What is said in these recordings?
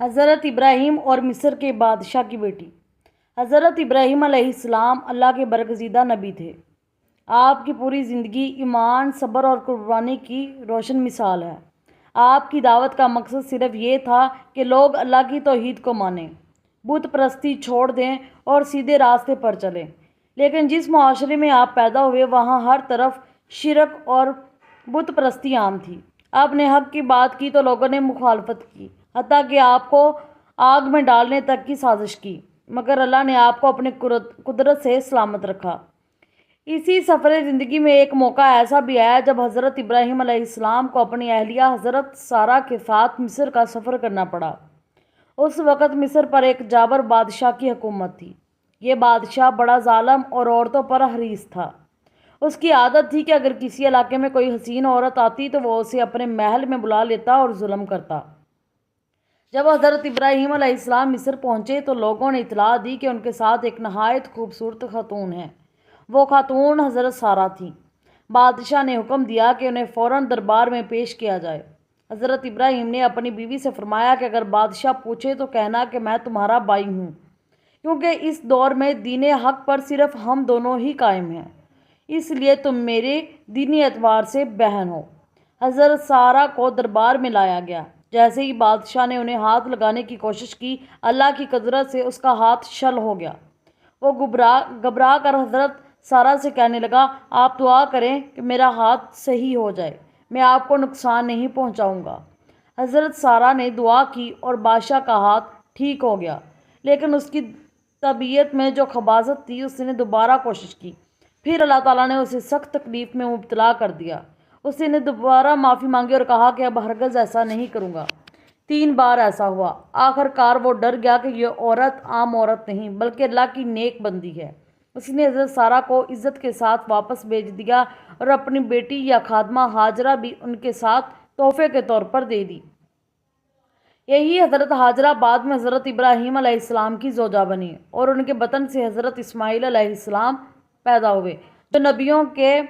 حضرت ابراہیم اور مصر کے بادشاہ کی بیٹی۔ حضرت ابراہیم علیہ السلام اللہ کے برگزیدہ نبی تھے۔ آپ کی پوری زندگی ایمان، صبر اور قربانی کی روشن مثال ہے۔ آپ کی دعوت کا مقصد صرف یہ تھا کہ لوگ اللہ کی توحید کو مانیں، بت پرستی چھوڑ دیں اور سیدھے راستے پر چلیں۔ لیکن جس معاشرے میں آپ پیدا ہوئے وہاں ہر طرف شرک اور بت پرستی عام تھی۔ آپ نے حق کی بات کی تو لوگوں نے مخالفت کی، حتیٰ کہ آپ کو آگ میں ڈالنے تک کی سازش کی، مگر اللہ نے آپ کو اپنی قدرت سے سلامت رکھا۔ اسی سفر زندگی میں ایک موقع ایسا بھی آیا جب حضرت ابراہیم علیہ السلام کو اپنی اہلیہ حضرت سارہ کے ساتھ مصر کا سفر کرنا پڑا۔ اس وقت مصر پر ایک جابر بادشاہ کی حکومت تھی۔ یہ بادشاہ بڑا ظالم اور عورتوں پر حریص تھا۔ اس کی عادت تھی کہ اگر کسی علاقے میں کوئی حسین عورت آتی تو وہ اسے اپنے محل میں بلا لیتا اور ظلم کرتا۔ جب حضرت ابراہیم علیہ السلام مصر پہنچے تو لوگوں نے اطلاع دی کہ ان کے ساتھ ایک نہایت خوبصورت خاتون ہے۔ وہ خاتون حضرت سارہ تھیں۔ بادشاہ نے حکم دیا کہ انہیں فوراً دربار میں پیش کیا جائے۔ حضرت ابراہیم نے اپنی بیوی سے فرمایا کہ اگر بادشاہ پوچھے تو کہنا کہ میں تمہارا بھائی ہوں، کیونکہ اس دور میں دین حق پر صرف ہم دونوں ہی قائم ہیں، اس لیے تم میرے دینی اعتبار سے بہن ہو۔ حضرت سارہ کو دربار میں لایا گیا۔ جیسے ہی بادشاہ نے انہیں ہاتھ لگانے کی کوشش کی، اللہ کی قدرت سے اس کا ہاتھ شل ہو گیا۔ وہ گھبرا کر حضرت سارہ سے کہنے لگا، آپ دعا کریں کہ میرا ہاتھ صحیح ہو جائے، میں آپ کو نقصان نہیں پہنچاؤں گا۔ حضرت سارہ نے دعا کی اور بادشاہ کا ہاتھ ٹھیک ہو گیا، لیکن اس کی طبیعت میں جو خباثت تھی اس نے دوبارہ کوشش کی۔ پھر اللہ تعالیٰ نے اسے سخت تکلیف میں مبتلا کر دیا۔ اس نے دوبارہ معافی مانگی اور کہا کہ اب ہرگز ایسا نہیں کروں گا۔ 3 بار ایسا ہوا۔ آخر کار وہ ڈر گیا کہ یہ عورت عام عورت نہیں بلکہ اللہ کی نیک بندی ہے۔ اس نے حضرت سارہ کو عزت کے ساتھ واپس بھیج دیا اور اپنی بیٹی یا خادمہ ہاجرہ بھی ان کے ساتھ تحفے کے طور پر دے دی۔ یہی حضرت ہاجرہ بعد میں حضرت ابراہیم علیہ السلام کی زوجہ بنی اور ان کے بطن سے حضرت اسماعیل علیہ السلام پیدا ہوئے، جو نبیوں کے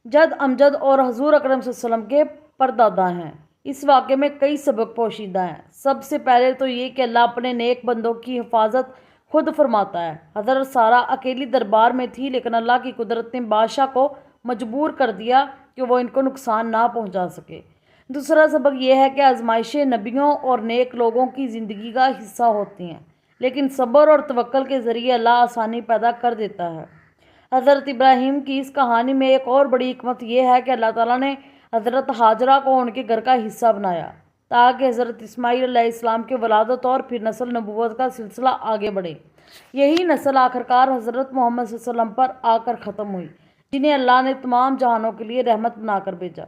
جد امجد اور حضور اکرم صلی اللہ علیہ وسلم کے پردادا ہیں۔ اس واقعے میں کئی سبق پوشیدہ ہیں۔ سب سے پہلے تو یہ کہ اللہ اپنے نیک بندوں کی حفاظت خود فرماتا ہے۔ حضرت سارہ اکیلی دربار میں تھی، لیکن اللہ کی قدرت نے بادشاہ کو مجبور کر دیا کہ وہ ان کو نقصان نہ پہنچا سکے۔ دوسرا سبق یہ ہے کہ آزمائشیں نبیوں اور نیک لوگوں کی زندگی کا حصہ ہوتی ہیں، لیکن صبر اور توکل کے ذریعے اللہ آسانی پیدا کر دیتا ہے۔ حضرت ابراہیم کی اس کہانی میں ایک اور بڑی حکمت یہ ہے کہ اللہ تعالیٰ نے حضرت ہاجرہ کو ان کے گھر کا حصہ بنایا تاکہ حضرت اسماعیل علیہ السلام کی ولادت اور پھر نسل نبوت کا سلسلہ آگے بڑھے۔ یہی نسل آخرکار حضرت محمد صلی اللہ علیہ وسلم پر آ کر ختم ہوئی، جنہیں اللہ نے تمام جہانوں کے لیے رحمت بنا کر بھیجا۔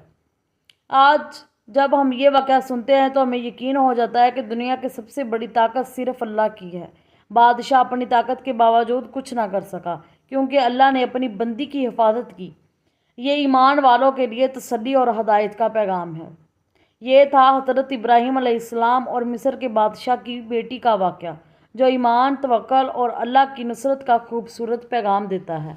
آج جب ہم یہ واقعہ سنتے ہیں تو ہمیں یقین ہو جاتا ہے کہ دنیا کی سب سے بڑی طاقت صرف اللہ کی ہے۔ بادشاہ اپنی طاقت کے باوجود کچھ نہ کر سکا کیونکہ اللہ نے اپنی بندی کی حفاظت کی۔ یہ ایمان والوں کے لیے تسلی اور ہدایت کا پیغام ہے۔ یہ تھا حضرت ابراہیم علیہ السلام اور مصر کے بادشاہ کی بیٹی کا واقعہ، جو ایمان، توکل اور اللہ کی نصرت کا خوبصورت پیغام دیتا ہے۔